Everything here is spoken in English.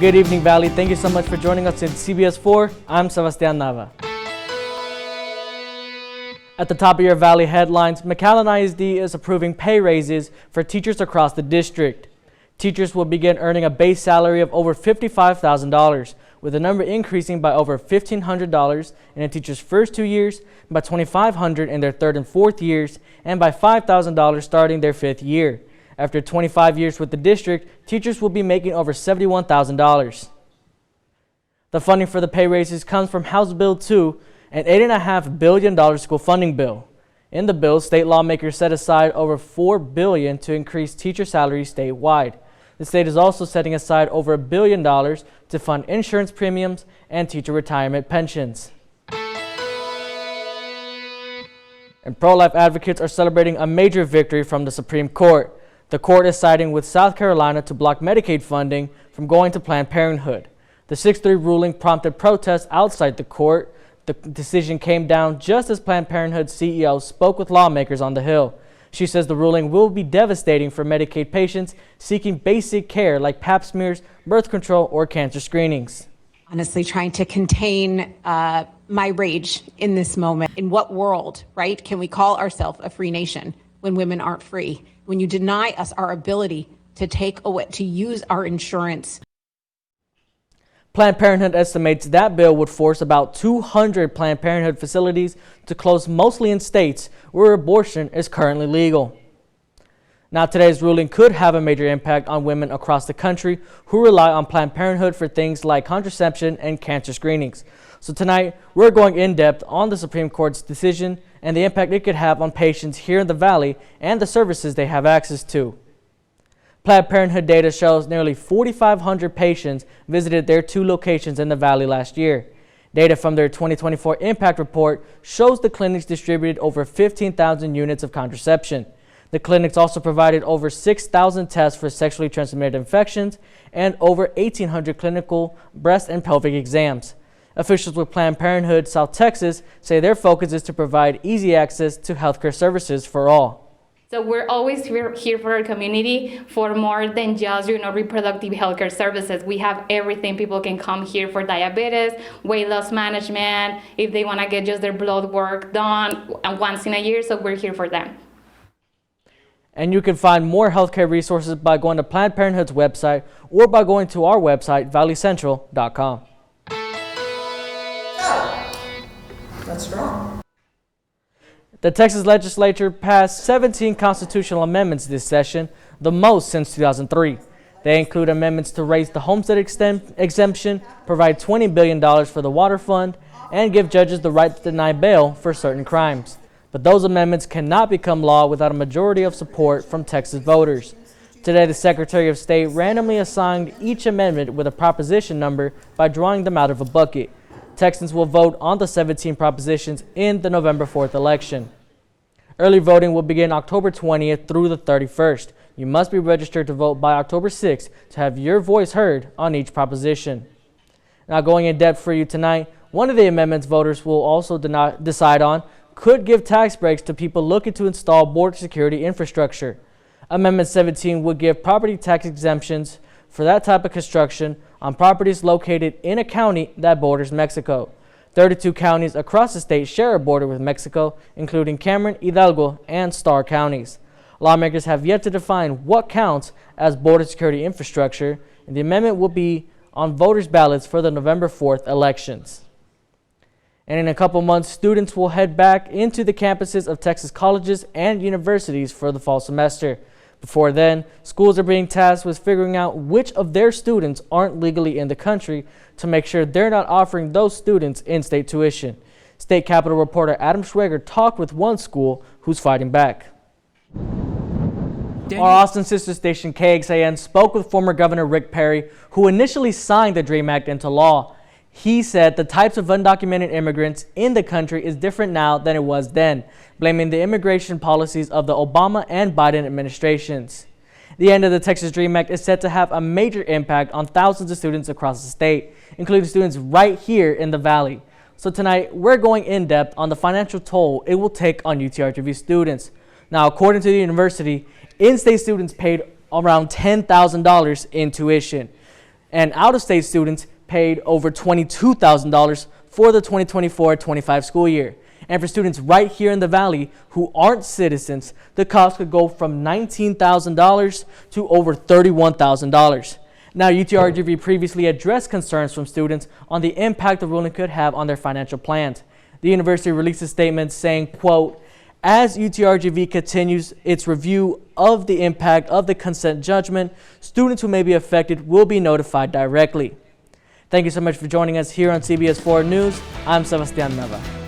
Good evening, Valley. Thank you so much for joining us in CBS 4. I'm Sebastian Nava. At the top of your Valley headlines, McAllen ISD is approving pay raises for teachers across the district. Teachers will begin earning a base salary of over $55,000, with the number increasing by over $1,500 in a teacher's first 2 years, by $2,500 in their third and fourth years, and by $5,000 starting their fifth year. After 25 years with the district, teachers will be making over $71,000. The funding for the pay raises comes from House Bill 2, an $8.5 billion school funding bill. In the bill, state lawmakers set aside over $4 billion to increase teacher salaries statewide. The state is also setting aside over $1 billion to fund insurance premiums and teacher retirement pensions. And pro-life advocates are celebrating a major victory from the Supreme Court. The court is siding with South Carolina to block Medicaid funding from going to Planned Parenthood. The 6-3 ruling prompted protests outside the court. The decision came down just as Planned Parenthood CEO spoke with lawmakers on the Hill. She says the ruling will be devastating for Medicaid patients seeking basic care like pap smears, birth control, or cancer screenings. Honestly, trying to contain my rage in this moment. In what world, right, can we call ourselves a free nation when women aren't free? When you deny us our ability to take away, to use our insurance. Planned Parenthood estimates that bill would force about 200 Planned Parenthood facilities to close, mostly in states where abortion is currently legal. Now, today's ruling could have a major impact on women across the country who rely on Planned Parenthood for things like contraception and cancer screenings. So tonight, we're going in depth on the Supreme Court's decision and the impact it could have on patients here in the Valley and the services they have access to. Planned Parenthood data shows nearly 4,500 patients visited their 2 locations in the Valley last year. Data from their 2024 impact report shows the clinics distributed over 15,000 units of contraception. The clinics also provided over 6,000 tests for sexually transmitted infections and over 1,800 clinical breast and pelvic exams. Officials with Planned Parenthood South Texas say their focus is to provide easy access to healthcare services for all. So we're always here for our community for more than just, reproductive healthcare services. We have everything. People can come here for diabetes, weight loss management, if they want to get just their blood work done once in a year. So we're here for them. And you can find more healthcare resources by going to Planned Parenthood's website or by going to our website, valleycentral.com. That's strong. The Texas legislature passed 17 constitutional amendments this session, the most since 2003. They include amendments to raise the homestead exemption, provide $20 billion for the water fund, and give judges the right to deny bail for certain crimes. But those amendments cannot become law without a majority of support from Texas voters. Today, the Secretary of State randomly assigned each amendment with a proposition number by drawing them out of a bucket. Texans will vote on the 17 propositions in the November 4th election. Early voting will begin October 20th through the 31st. You must be registered to vote by October 6th to have your voice heard on each proposition. Now, going in depth for you tonight, one of the amendments voters will also decide on could give tax breaks to people looking to install border security infrastructure. Amendment 17 would give property tax exemptions for that type of construction on properties located in a county that borders Mexico. 32 counties across the state share a border with Mexico, including Cameron, Hidalgo, and Starr counties. Lawmakers have yet to define what counts as border security infrastructure, and the amendment will be on voters' ballots for the November 4th elections. And in a couple months, students will head back into the campuses of Texas colleges and universities for the fall semester. Before then, schools are being tasked with figuring out which of their students aren't legally in the country to make sure they're not offering those students in-state tuition. State Capitol reporter Adam Schweger talked with one school who's fighting back. Our Austin sister station KXAN spoke with former Governor Rick Perry, who initially signed the DREAM Act into law. He said the types of undocumented immigrants in the country is different now than it was then, blaming the immigration policies of the Obama and Biden administrations. The end of the Texas DREAM Act is set to have a major impact on thousands of students across the state, including students right here in the Valley. So tonight, we're going in depth on the financial toll it will take on UTRGV students. Now, according to the university, in-state students paid around $10,000 in tuition. and out-of-state students paid over $22,000 for the 2024-25 school year. And for students right here in the Valley who aren't citizens, the cost could go from $19,000 to over $31,000. Now, UTRGV previously addressed concerns from students on the impact the ruling could have on their financial plans. The university released a statement saying, quote, "As UTRGV continues its review of the impact of the consent judgment, students who may be affected will be notified directly." Thank you so much for joining us here on CBS 4 News. I'm Sebastian Nava.